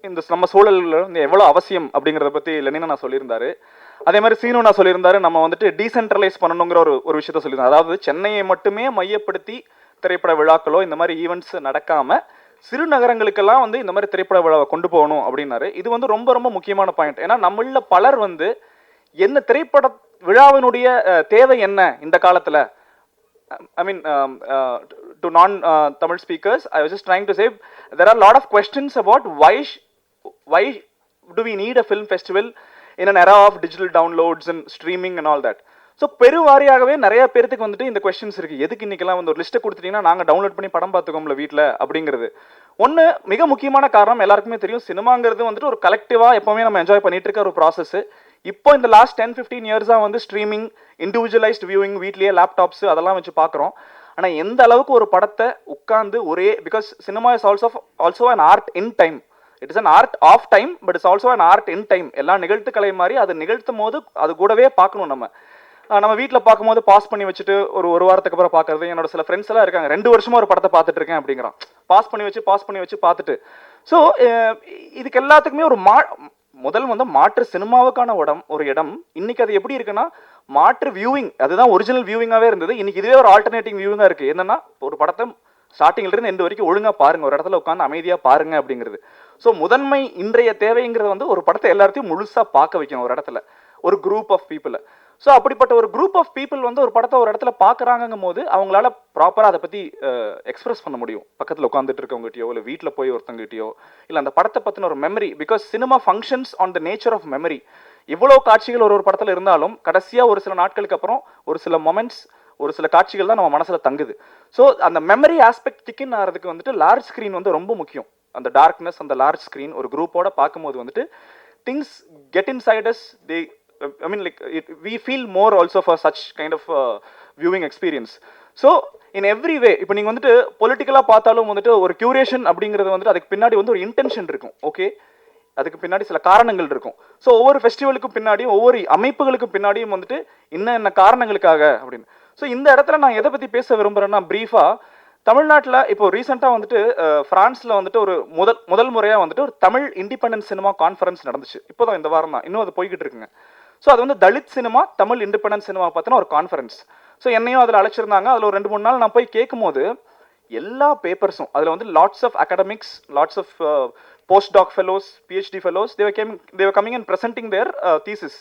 இந்த நம்ம சூழலில் எவ்வளோ அவசியம் அப்படிங்கிறத பற்றி லெனினா நான் சொல்லியிருந்தாரு. அதே மாதிரி சீனு நான் சொல்லியிருந்தாரு, நம்ம வந்துட்டு டீசென்ட்ரலைஸ் பண்ணணுங்கிற ஒரு விஷயத்த சொல்லியிருந்தாங்க. அதாவது சென்னையை மட்டுமே மையப்படுத்தி திரைப்பட விழாக்களோ இந்த மாதிரி ஈவெண்ட்ஸ் நடக்காமல் சிறு நகரங்களுக்கெல்லாம் வந்து இந்த மாதிரி திரைப்பட விழாவை கொண்டு போகணும் அப்படின்னாரு. இது வந்து ரொம்ப ரொம்ப முக்கியமான பாயிண்ட். ஏன்னா நம்மள பலர் வந்து என்ன திரைப்பட விழாவினுடைய தேவை என்ன இந்த காலத்தில், I mean, to non-Tamil speakers, I was just trying to say there are a lot of questions about why do we need a film festival in an era of digital downloads and streaming and all that. So பெருவாரியாகவே நிறைய பேருக்கு வந்துட்டு இந்த questions இருக்குது. எதுக்கு இன்றைக்கெல்லாம் வந்து ஒரு லிஸ்ட்டை கொடுத்துட்டீங்கன்னா நாங்கள் டவுன்லோட் பண்ணி படம் பார்த்துக்கோம்ல வீட்டில் அப்படிங்கிறது. ஒன்று மிக முக்கியமான காரணம் எல்லாருக்குமே தெரியும், சினிமாங்கிறது வந்துட்டு ஒரு கலெக்டிவாக எப்போவுமே நம்ம என்ஜாய் பண்ணிட்டு இருக்க ஒரு ப்ராசஸ். இப்போ இந்த லாஸ்ட் 10-15 இயர்ஸாக வந்து ஸ்ட்ரீமிங், இண்டிவிஜுவலைஸ்ட் வியூவிங், வீட்லேயே லேப்டாப்ஸ் அதெல்லாம் வச்சு பார்க்குறோம். ஆனால் எந்த அளவுக்கு ஒரு படத்தை உட்காந்து because cinema is also an art in time. It is an art of time, but it's also an art in time. எல்லா நிகழ்த்துக்களை மாதிரி அதை நிகழ்த்தும் போது அது கூடவே பார்க்கணும். நம்ம வீட்டில் பார்க்கும்போது பாஸ் பண்ணி வச்சுட்டு ஒரு வாரத்துக்கு அப்புறம் பார்க்கறது. என்னோட சில ஃப்ரெண்ட்ஸ் எல்லாம் இருக்காங்க, 2 வருஷமா ஒரு படத்தை பார்த்துட்டு இருக்கேன் அப்படிங்கிறான். பாஸ் பண்ணி வச்சு பார்த்துட்டு. ஸோ இதுக்கு எல்லாத்துக்குமே ஒரு முதல் வந்து மாற்று சினிமாவுக்கான ஒரு இடம். இன்னைக்கு அது எப்படி இருக்குன்னா மாற்று வியூவிங், அதுதான் ஒரிஜினல் வியூவிங்காகவே இருந்தது. இன்னைக்கு இதுவே ஒரு ஆல்டர்னேட்டிவ் வியூவிங்காக இருக்குது. என்னன்னா ஒரு படத்தை ஸ்டார்டிங்லேருந்து எண்டு வரைக்கும் ஒழுங்காக பாருங்க, ஒரு இடத்துல உட்காந்து அமைதியாக பாருங்க அப்படிங்கிறது. ஸோ முதன்மை இன்றைய தேவைங்கிறது வந்து ஒரு படத்தை எல்லாத்தையும் முழுசாக பார்க்க வைக்கணும் ஒரு இடத்துல, ஒரு குரூப் ஆஃப் பீப்புளை. ஸோ அப்படிப்பட்ட ஒரு குரூப் ஆஃப் பீப்புள் வந்து ஒரு படத்தை ஒரு இடத்துல பார்க்குறாங்கும் போது அவங்களால ப்ராப்பராக அதை பற்றி எக்ஸ்பிரஸ் பண்ண முடியும். பக்கத்தில் உட்காந்துட்டு இருக்கவங்ககிட்டயோ இல்லை வீட்டில் போய் ஒருத்தவங்ககிட்டயோ இல்லை அந்த படத்தை பற்றின ஒரு memory, because cinema functions on the nature of memory. இவ்வளோ காட்சிகள் ஒரு படத்தில் இருந்தாலும் கடைசியாக ஒரு சில நாட்களுக்கு அப்புறம் ஒரு சில மொமெண்ட்ஸ், ஒரு சில காட்சிகள் தான் நம்ம மனசில் தங்குது. ஸோ அந்த மெமரி ஆஸ்பெக்ட் கிக்கின் ஆகிறதுக்கு வந்துட்டு லார்ஜ் ஸ்க்ரீன் வந்து ரொம்ப முக்கியம். அந்த டார்க்னஸ், அந்த லார்ஜ் ஸ்க்ரீன் ஒரு குரூப்போட பார்க்கும்போது வந்துட்டு things get inside as. I mean, like, we feel more also for such kind of viewing experience. So, in every way, இப்போ நீங்கள் வந்துட்டு பொலிட்டிக்கலாக பார்த்தாலும் வந்துட்டு ஒரு கியூரேஷன் அப்படிங்கிறது வந்துட்டு அதுக்கு பின்னாடி வந்து ஒரு இன்டென்ஷன் இருக்கும். ஓகே, அதுக்கு பின்னாடி சில காரணங்கள் இருக்கும். ஸோ ஒவ்வொரு ஃபெஸ்டிவலுக்கும் பின்னாடியும் ஒவ்வொரு அமைப்புகளுக்கும் பின்னாடியும் வந்துட்டு என்ன காரணங்களுக்காக அப்படின்னு. ஸோ இந்த இடத்துல நான் எதை பற்றி பேச விரும்புகிறேன்னா, ப்ரீஃபாக தமிழ்நாட்டில் இப்போ ரீசெண்டாக வந்துட்டு ஃப்ரான்ஸில் வந்துட்டு ஒரு முதல் முறையாக வந்துட்டு ஒரு தமிழ் இண்டிபெண்டன்ஸ் சினிமா கான்ஃபரன்ஸ் நடந்துச்சு. இப்போ தான் இந்த வாரம் தான், இன்னும் அது போய்கிட்டு இருக்குங்க. ஸோ அது வந்து Dalit cinema, Tamil independence cinema பார்த்தினா ஒரு கான்ஃபரன்ஸ். ஸோ என்னையும் அதில் அழைச்சிருந்தாங்க. அதில் ஒரு 2-3 நாள் நான் போய் கேட்கும்போது எல்லா பேப்பர்ஸும் அதில் வந்து lots of academics, lots of post doc fellows, PhD fellows, they are coming and presenting their thesis.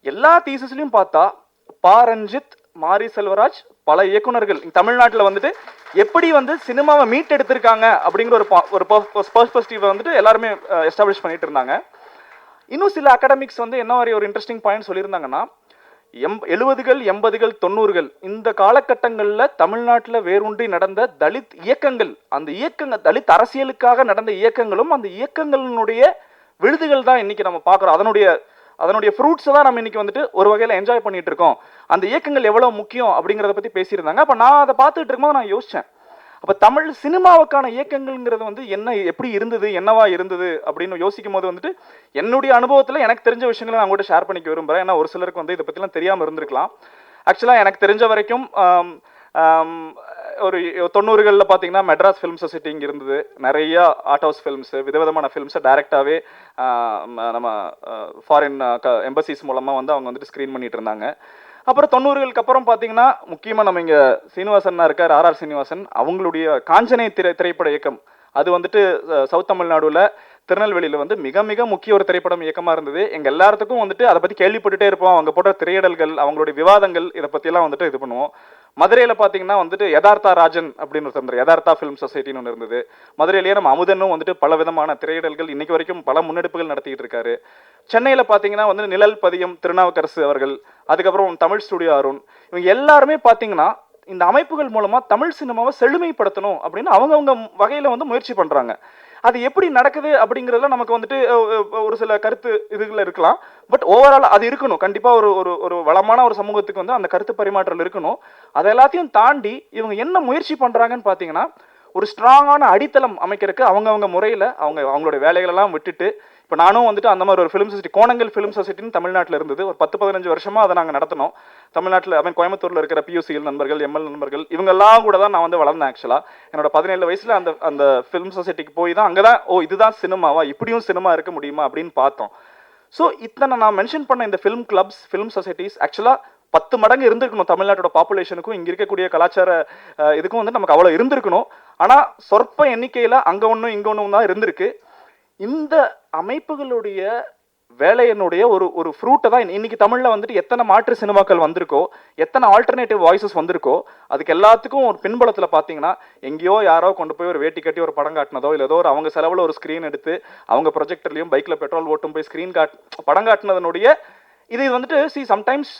எல்லா தீசிஸ்லையும் பார்த்தா பா ரஞ்சித், மாரி செல்வராஜ், பல இயக்குனர்கள் தமிழ்நாட்டில் வந்துட்டு எப்படி வந்து சினிமாவை மீட் எடுத்திருக்காங்க அப்படிங்கிற ஒரு பெர்ஸ்பெக்டிவை வந்துட்டு எல்லாருமே எஸ்டாப்ளிஷ் பண்ணிட்டு இருந்தாங்க. இன்னும் சில அகாடமிக்ஸ் வந்து என்ன மாதிரி ஒரு இன்ட்ரெஸ்டிங் பாயிண்ட் சொல்லியிருந்தாங்கன்னா, 70கள் 80கள் 90கள் இந்த காலகட்டங்களில் தமிழ்நாட்டில் வேரூன்றி நடந்த தலித் இயக்கங்கள், அந்த இயக்கங்கள் தலித் அரசியலுக்காக நடந்த இயக்கங்களும் அந்த இயக்கங்களினுடைய விழுதுகள் தான் இன்னைக்கு நம்ம பார்க்குறோம். அதனுடைய ஃப்ரூட்ஸை தான் நம்ம இன்னைக்கு வந்துட்டு ஒரு வகையில் என்ஜாய் பண்ணிட்டு இருக்கோம். அந்த இயக்கங்கள் எவ்வளோ முக்கியம் அப்படிங்கிறத பற்றி பேசியிருந்தாங்க. அப்போ நான் அதை பார்த்துட்டு இருக்கும்போது நான் யோசித்தேன், அப்போ தமிழ் சினிமாவுக்கான இயக்கங்கள்ங்கிறது வந்து எப்படி இருந்தது, என்னவா இருந்தது அப்படின்னு யோசிக்கும் போது வந்துட்டு என்னுடைய அனுபவத்தில் எனக்கு தெரிஞ்ச விஷயங்களை நான் கூட ஷேர் பண்ணிக்க விரும்புகிறேன். ஏன்னா ஒரு சிலருக்கு வந்து இதை பற்றிலாம் தெரியாமல் இருந்திருக்கலாம். ஆக்சுவலாக எனக்கு தெரிஞ்ச வரைக்கும் ஒரு 90களில் பார்த்தீங்கன்னா மெட்ராஸ் ஃபிலிம் சொசைட்டி இங்கே இருந்தது. நிறையா ஆர்ட் ஹவுஸ் ஃபிலிம்ஸு, விதவிதமான ஃபிலிம்ஸை டைரெக்டாகவே நம்ம ஃபாரின் எம்பசிஸ் மூலமாக வந்து அவங்க வந்துட்டு ஸ்க்ரீன் பண்ணிட்டு இருந்தாங்க. அப்புறம் 90களுக்கு அப்புறம் பார்த்தீங்கன்னா முக்கியமாக நம்ம இங்கே சீனிவாசன்னா இருக்கார், RR சீனிவாசன், அவங்களுடைய காஞ்சனை திரைப்பட இயக்கம் அது வந்துட்டு சவுத் தமிழ்நாடுல திருநெல்வேலியில் வந்து மிக மிக முக்கிய ஒரு திரைப்படம் இயக்கமாக இருந்தது. எங்கள் எல்லாத்துக்கும் வந்துட்டு அதை பற்றி கேள்விப்பட்டுட்டே இருப்போம். அவங்க போட்ட திரையிடல்கள், அவங்களுடைய விவாதங்கள், இதை பற்றியெல்லாம் வந்துட்டு இது பண்ணுவோம். மதுரையில் பார்த்தீங்கன்னா வந்துட்டு யதார்த்தா ராஜன் அப்படின்னு ஒருத்தர், யதார்த்தா ஃபிலிம் சொசைட்டின்னு ஒன்று இருந்தது. மதுரையிலேயே நம்ம அமுதனும் வந்துட்டு பல விதமான திரையிடல்கள் இன்னைக்கு வரைக்கும் பல முன்னெடுப்புகள் நடத்திட்டு இருக்காரு. சென்னையில் பார்த்தீங்கன்னா வந்து நிழல் பதியம் திருநாவுக்கரசு அவர்கள், அதுக்கப்புறம் தமிழ் ஸ்டுடியோ அருண், இவங்க எல்லாருமே பார்த்தீங்கன்னா இந்த அமைப்புகள் மூலமாக தமிழ் சினிமாவை செழுமைப்படுத்தணும் அப்படின்னு அவங்கவுங்க வகையில் வந்து முயற்சி பண்ணுறாங்க. அது எப்படி நடக்குது அப்படிங்கிறதுல நமக்கு வந்துட்டு ஒரு சில கருத்து இதுகள் இருக்கலாம். பட் ஓவரால் அது இருக்கணும். கண்டிப்பாக ஒரு வளமான ஒரு சமூகத்துக்கு வந்து அந்த கருத்து பரிமாற்றல் இருக்கணும். அதை எல்லாத்தையும் தாண்டி இவங்க என்ன முயற்சி பண்ணுறாங்கன்னு பார்த்தீங்கன்னா, ஒரு ஸ்ட்ராங்கான அடித்தளம் அமைக்கிறதுக்கு அவங்கவுங்க முறையில் அவங்களுடைய வேலைகளெல்லாம் விட்டுட்டு, இப்போ நானும் வந்துட்டு அந்த மாதிரி ஒரு ஃபிலிம் சொசைட்டி, கோணங்கல் ஃபிலிம் சொசைட்டின்னு தமிழ்நாட்டில் இருந்தது. ஒரு 10-15 வருஷமாக அதை நாங்கள் நடத்தினோம் தமிழ்நாட்டில். கோயம்புத்தூரில் இருக்கிற PUCL நண்பர்கள், ML நண்பர்கள், இவங்கெல்லாம் கூட தான் நான் வந்து வளர்ந்தேன். ஆக்சுவலாக என்னோட 17 வயசில் அந்த ஃபிலிம் சொசைட்டிக்கு போய் தான் அங்கே தான் இதுதான் சினிமாவா, இப்படியும் சினிமா இருக்க முடியுமா அப்படின்னு பார்த்தோம். ஸோ இத்தனை நான் மென்ஷன் பண்ண இந்த ஃபிலிம் கிளப்ஸ், ஃபிலிம் சொசைட்டிஸ் ஆக்சுவலாக 10 மடங்கு இருந்திருக்கணும். தமிழ்நாட்டோட பாப்புலேஷனுக்கும் இங்கே இருக்கக்கூடிய கலாச்சார இதுக்கும் வந்து நமக்கு அவ்வளோ இருந்திருக்கணும். ஆனால் சொற்ப எண்ணிக்கையில் அங்கே ஒன்றும் இங்கே ஒன்றும் தான் இருந்திருக்கு. இந்த அமைப்புகளுடைய வேலையினுடைய ஒரு ஃப்ரூட்டை தான் இன்னைக்கு தமிழில் வந்துட்டு எத்தனை மாற்று சினிமாக்கள் வந்திருக்கோ, எத்தனை ஆல்டர்னேட்டிவ் வாய்ஸஸ் வந்திருக்கோ, அதுக்கு எல்லாத்துக்கும் ஒரு பின்புலத்தில் பார்த்தீங்கன்னா எங்கேயோ யாரோ கொண்டு போய் ஒரு வேட்டி கட்டி ஒரு படம் காட்டினதோ, இல்லை ஏதோ ஒரு அவங்க செலவில் ஒரு ஸ்க்ரீன் எடுத்து அவங்க ப்ரொஜெக்டர்லையும் பைக்கில் பெட்ரோல் ஓட்டும் போய் படம் காட்டினதனுடைய இது வந்துட்டு sometimes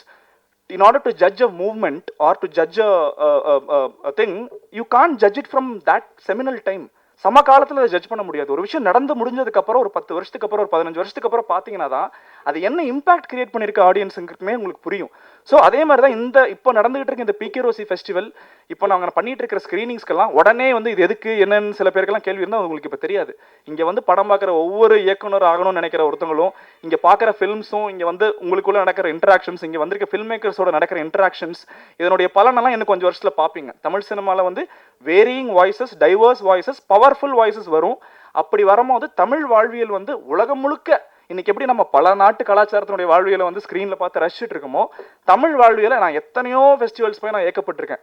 in order to judge a movement or to judge a thing, you can't judge it from that seminal time. சமகாலத்தில் அதை ஜட்ஜ் பண்ண முடியாது. ஒரு விஷயம் நடந்து முடிஞ்சதுக்கு அப்புறம் ஒரு 10 வருஷத்துக்கு அப்புறம் ஒரு 15 வருஷத்துக்கு அப்புறம் பார்த்தீங்கன்னா தான் அது என்ன இம்பாக்ட் கிரியேட் பண்ணியிருக்க ஆடியன்ஸுக்குமே உங்களுக்கு புரியும். ஸோ அதே மாதிரி தான் இந்த இப்போ நடந்துகிட்டு இருக்க இந்த PKROC ஃபெஸ்டிவல், இப்போ நாங்கள் பண்ணிட்டு இருக்கிற ஸ்க்ரீனிங்ஸ்க்கெல்லாம் உடனே வந்து இது எதுக்கு என்னன்னு சில பேருக்கெல்லாம் கேள்வி இருந்தால் உங்களுக்கு இப்போ தெரியாது. இங்கே வந்து படம் பார்க்குற ஒவ்வொரு இயக்குனர் ஆகணும்னு நினைக்கிற ஒருத்தவங்களும், இங்கே பார்க்குற ஃபிலிம்ஸும், இங்கே வந்து உங்களுக்குள்ளே நடக்கிற இன்ட்ராக்ஷன்ஸ், இங்கே வந்திருக்க ஃபில்ம் மேக்கர்ஸோட நடக்கிற இன்ட்ராக்ஷன்ஸ், இதனுடைய பலனெல்லாம் இன்னும் கொஞ்சம் வருஷத்தில் பார்ப்பீங்க. தமிழ் சினிமாவில் வந்து varying voices, divorce voices, powerful voices வரும். அப்படி வரும்போது தமிழ் வாழ்வியல் வந்து உலகம் முழுக்க இன்னைக்கு எப்படி நம்ம பல நாட்டு கலாச்சாரத்தினுடைய வாழ்வியலை வந்து ஸ்க்ரீனில் பார்த்து ரசிச்சுட்டு இருக்கோமோ, தமிழ் வாழ்வியலை நான் எத்தனையோ ஃபெஸ்டிவல்ஸ் போய் நான் ஏற்கப்பட்டிருக்கேன்.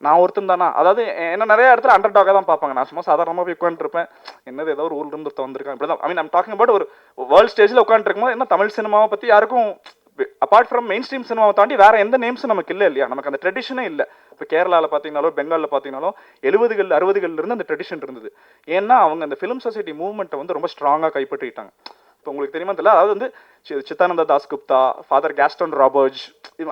நான் ஒருத்தன் தானா, அதாவது என்ன நிறைய இடத்துல அண்டர் டாக்காக தான் பார்ப்பாங்க. நான் சும்மா சாதாரணமாக போய் உட்காந்துருப்பேன், என்னது ஏதோ ஒரு ஊர்லேருந்து ஒருத்தர் வந்திருக்காங்க இப்படி தான். ஐ மீன் ஐம் டாக்கிங் அபவுட் ஒரு வேர்ல்ட் ஸ்டேஜில் உட்காந்துருக்கும் போது என்ன தமிழ் சினிமாவை பற்றி யாருக்கும் அப்பார்ட் ஃப்ரம் மெயின் ஸ்ட்ரீம் சினிமாவை தாண்டி வேற எந்த நேம்ஸும் நமக்கு இல்லை இல்லையா, நமக்கு அந்த ட்ரெடிஷனே இல்லை. இப்போ கேரளாவில் பார்த்தீங்கனாலும் பெங்காலில் பார்த்தீங்கனாலும் 70கள் 60கள் இருந்து அந்த ட்ரெடிஷன் இருந்தது. ஏன்னா அவங்க அந்த ஃபிலிம் சொசைட்டி மூவ்மெண்ட்டை வந்து ரொம்ப ஸ்ட்ராங்காக கைப்பற்றிட்டாங்க. இப்போ உங்களுக்கு தெரியுமா தெரியல, அதாவது வந்து Chidananda Das Gupta, father Gaston Roberge,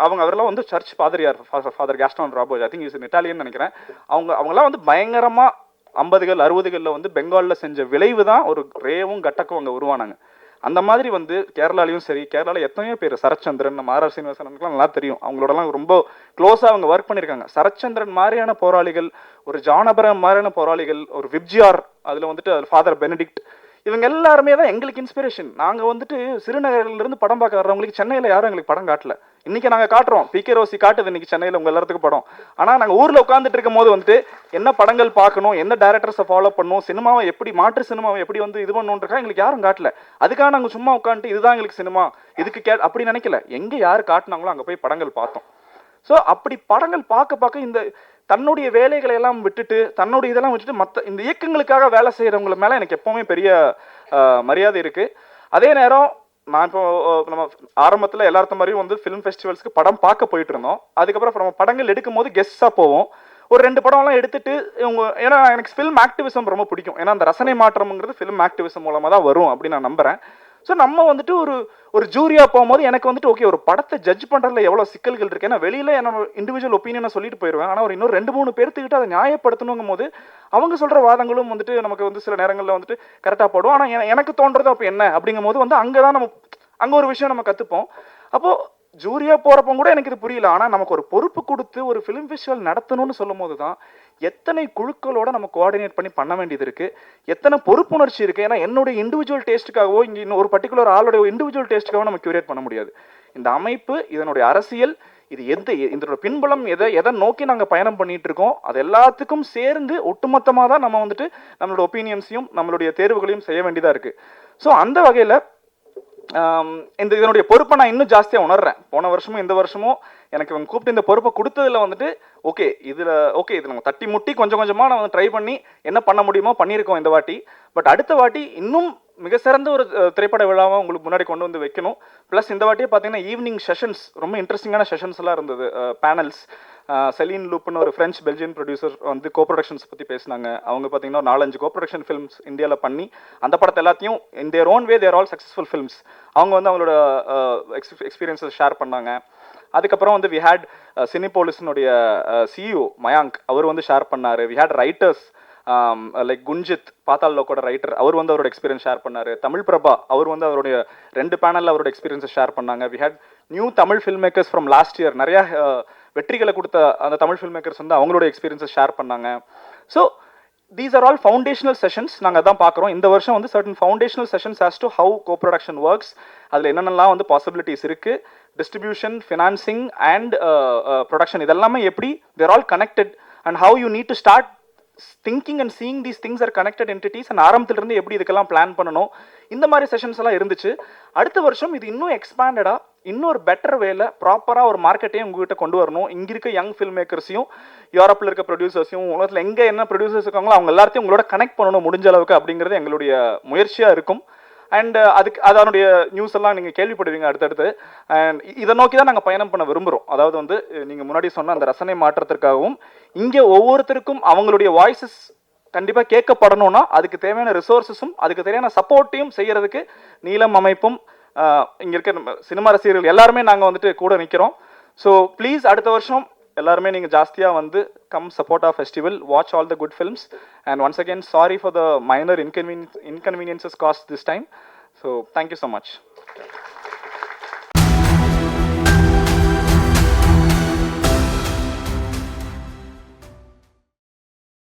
அவரெல்லாம் வந்து சர்ச் பாதிரியார் father Gaston Roberge, I think is Italian நினைக்கிறேன். அவங்கெல்லாம் வந்து பயங்கரமாக 50கள் 60களில் வந்து பெங்காலில் செஞ்ச விளைவு தான் ஒரு ரேவும் கட்டக்கும் அங்கே உருவானாங்க. அந்த மாதிரி வந்து கேரளாலையும் சரி, கேரளாவில் எத்தனையோ பேர் சரச்சந்திரன், நம்ம ஆர் சீனிவாசனுக்குலாம் நல்லா தெரியும், அவங்களோடலாம் ரொம்ப க்ளோஸாக அவங்க ஒர்க் பண்ணியிருக்காங்க. சரச்சந்திரன் மாதிரியான போராளிகள், ஒரு ஜான் அப்ரஹாம் மாதிரியான போராளிகள், ஒரு விப்ஜிஆர், அதில் வந்துட்டு ஃபாதர் பெனடிக்ட், இவங்க எல்லாருமே தான் எங்களுக்கு இன்ஸ்பிரேஷன். நாங்கள் வந்துட்டு சிறுநகரிலிருந்து படம் பார்க்க வர்றவங்களுக்கு சென்னையில் யாரும் எங்களுக்கு படம் காட்டல. இன்றைக்கி நாங்கள் காட்டுறோம், பிகே ரோசி காட்டுது இன்றைக்கி சென்னையில் உங்கள் எல்லாத்துக்கும் படம். ஆனால் நாங்கள் ஊரில் உட்காந்துட்டு இருக்கும் போது வந்துட்டு என்ன படங்கள் பார்க்கணும், என்ன டேரக்டர்ஸை ஃபாலோ பண்ணணும், சினிமாவை எப்படி மாற்று சினிமாவை எப்படி வந்து இது பண்ணணுன்றக்கா எங்களுக்கு யாரும் காட்டல. அதுக்காக நாங்கள் சும்மா உட்காந்துட்டு இதுதான் எங்களுக்கு சினிமா, இதுக்கு அப்படி நினைக்கல. எங்கே யார் காட்டினாங்களோ அங்கே போய் படங்கள் பார்த்தோம். ஸோ அப்படி படங்கள் பார்க்க இந்த தன்னுடைய வேலைகளை எல்லாம் விட்டுட்டு, தன்னுடைய இதெல்லாம் விட்டுட்டு மற்ற இந்த இயக்கங்களுக்காக வேலை செய்கிறவங்க மேலே எனக்கு எப்போவுமே பெரிய மரியாதை இருக்குது. அதே நேரம் நான் இப்போ நம்ம ஆரம்பத்தில் எல்லாத்த மாதிரியும் வந்து ஃபிலிம் ஃபெஸ்டிவல்ஸ்க்கு படம் பார்க்க போயிட்டு இருந்தோம். அதுக்கப்புறம் நம்ம படங்கள் எடுக்கும் போது கெஸ்ட்டாக போவோம். ஒரு 2 படம்லாம் எடுத்துட்டு இவங்க, ஏன்னா எனக்கு ஃபிலிம் ஆக்டிவிசம் ரொம்ப பிடிக்கும். ஏன்னா அந்த ரசனை மாற்றம்ங்கிறது ஃபிலிம் ஆக்டிவிசம் மூலமாக தான் வரும் அப்படின்னு நான் நம்புகிறேன். ஸோ நம்ம வந்துட்டு ஒரு ஜூரியாக போகும்போது எனக்கு வந்துட்டு ஓகே, ஒரு படத்தை ஜட்ஜ் பண்ணுறதுல எவ்வளோ சிக்கல்கள் இருக்குது. ஏன்னா வெளியில் என்னோட இண்டிவிஜுவல் ஒப்பீனியனை சொல்லிட்டு போயிடுவேன். ஆனால் ஒரு இன்னொரு 2-3 பேர்த்துக்கிட்ட அதை நியாயப்படுத்தணுங்கும் போது அவங்க சொல்கிற வாதங்களும் வந்துட்டு நமக்கு வந்து சில நேரங்களில் வந்துட்டு கரெக்டாக போடும். ஆனால் எனக்கு தோன்றது அப்போ என்ன அப்படிங்கும் போது வந்து அங்கே ஒரு விஷயம் நம்ம கற்றுப்போம். அப்போது ஜூரியாக போகிறப்போ கூட எனக்கு இது புரியல. ஆனால் நமக்கு ஒரு பொறுப்பு கொடுத்து ஒரு ஃபிலிம் ஃபெஸ்டிவல் நடத்தணும்னு சொல்லும் போது தான் எத்தனை குழுக்களோட நம்ம கோஆர்டினேட் பண்ண வேண்டியது இருக்குது, எத்தனை பொறுப்புணர்ச்சி இருக்குது. ஏன்னா என்னுடைய இண்டிவிஜுவல் டேஸ்ட்டுக்காகவோ இங்கே இன்னும் ஒரு பர்டிகுலர் ஆளுடைய இண்டிவிஜுவல் டேஸ்ட்டுக்காகவோ நம்ம கியூரேட் பண்ண முடியாது. இந்த அமைப்பு, இதனுடைய அரசியல், இது இதோட பின்புலம் எதை நோக்கி நாங்கள் பயணம் பண்ணிட்டு இருக்கோம், அது எல்லாத்துக்கும் சேர்ந்து ஒட்டுமொத்தமாக தான் நம்ம வந்துட்டு நம்மளோட ஒப்பீனியன்ஸையும் நம்மளுடைய தேர்வுகளையும் செய்ய வேண்டியதாக இருக்குது. ஸோ அந்த வகையில் இதனுடைய பொறுப்பை நான் இன்னும் ஜாஸ்தியாக உணர்றேன். போன வருஷமும் இந்த வருஷமும் எனக்கு இவங்க கூப்பிட்டு இந்த பொறுப்பை கொடுத்ததில் வந்துட்டு இதில் நம்ம தட்டி முட்டி கொஞ்சம் கொஞ்சமாக நான் வந்து ட்ரை பண்ணி என்ன பண்ண முடியுமோ பண்ணியிருக்கோம் இந்த வாட்டி. பட் அடுத்த வாட்டி இன்னும் மிக சிறந்த ஒரு திரைப்பட விழாவை உங்களுக்கு முன்னாடி கொண்டு வந்து வைக்கணும். ப்ளஸ் இந்த வாட்டியே பார்த்தீங்கன்னா ஈவினிங் செஷன்ஸ் ரொம்ப இன்ட்ரெஸ்டிங்கான செஷன்ஸ் எல்லாம் இருந்தது. பேனல்ஸ், செலீன் லூப்னு ஒரு ஃப்ரெஞ்ச் பெல்ஜியன் ப்ரொடியூசர் வந்து கோப்ரொடக்ஷன்ஸ் பற்றி பேசினாங்க. அவங்க பார்த்தீங்கன்னா 4-5 கோப்ரொடக்ஷன் ஃபிலிம்ஸ் இந்தியாவில் பண்ணி அந்த படத்தை எல்லாத்தையும் in they're own way they're all successful films. அவங்க வந்து அவங்களோட எக்ஸ்பீரியன்ஸஸ் ஷேர் பண்ணாங்க. அதுக்கப்புறம் வந்து வி ஹேட் சினிபோலிஸ்னுடைய சிஇஓ மயாங்க், அவர் வந்து ஷேர் பண்ணார். We had writers like Kunjith, Paatal லோக்கோட ரைட்டர், அவர் வந்து அவரோட எக்ஸ்பீரியன்ஸ் ஷேர் பண்ணார். தமிழ் பிரபா, அவர் வந்து அவருடைய 2 பேனலில் அவரோட எக்ஸ்பீரியன்ஸை ஷேர் பண்ணாங்க. We had new Tamil film makers from last year, நிறையா வெற்றிகளை கொடுத்த அந்த தமிழ் ஃபில்ம் மேக்கர்ஸ் வந்து அவங்களோட எக்ஸ்பீரியன்ஸை ஷேர் பண்ணாங்க. So these are all foundational sessions. நாங்கள் அதான் பார்க்குறோம் இந்த வருஷம் வந்து certain foundational sessions as to how co production works, அதில் என்னென்னலாம் வந்து பாசிபிலிட்டிஸ் இருக்குது, டிஸ்ட்ரிபியூஷன், ஃபினான்சிங் அண்ட் ப்ரொடக்ஷன், இதெல்லாமே எப்படி they're all connected and how you need to start thinking and seeing these things are connected entities and ஆரம்பத்திலிருந்து எப்படி இதுக்கெல்லாம் plan பண்ணணும், இந்த மாதிரி செஷன்ஸ் எல்லாம் இருந்துச்சு. அடுத்த வருஷம் இது இன்னும் எக்ஸ்பேண்டடாக இன்னொரு பெட்டர் வேல ப்ராப்பராக ஒரு மார்க்கெட்டையும் உங்ககிட்ட கொண்டு வரணும். இங்கே இருக்க யங் ஃபில்ம் மேக்கர்ஸையும் யூரோப்பில் இருக்க ப்ரொடியூசர்ஸையும் உலகத்தில் எங்கே என்ன ப்ரொடியூசர்ஸ் இருக்காங்களோ அவங்க எல்லாத்தையும் உங்களோட கனெக்ட் பண்ணணும் முடிஞ்ச அளவுக்கு அப்படிங்கிறது எங்களுடைய முயற்சியாக இருக்கும். அண்ட் அதனுடைய நியூஸ் எல்லாம் நீங்கள் கேள்விப்படுவீங்க அடுத்தடுத்து. அண்ட் இதை நோக்கி தான் நாங்கள் பயணம் பண்ண விரும்புகிறோம். அதாவது வந்து நீங்கள் முன்னாடி சொன்ன அந்த ரசனை மாற்றத்திற்காகவும் இங்கே ஒவ்வொருத்தருக்கும் அவங்களுடைய வாய்ஸஸ் கண்டிப்பாக கேட்கப்படணும்னா அதுக்கு தேவையான ரிசோர்ஸஸும் அதுக்கு தேவையான சப்போர்ட்டையும் செய்கிறதுக்கு நீலம் அமைப்பும் இங்கே இருக்க சினிமா ரசிகர்கள் எல்லாருமே நாங்கள் வந்துட்டு கூட நிற்கிறோம். ஸோ ப்ளீஸ் அடுத்த வருஷம் எல்லாருமே நீங்கள் ஜாஸ்தியாக வந்து come support of festival, watch all the good films and once again sorry for the minor inconveniences caused this time. So thank you so much.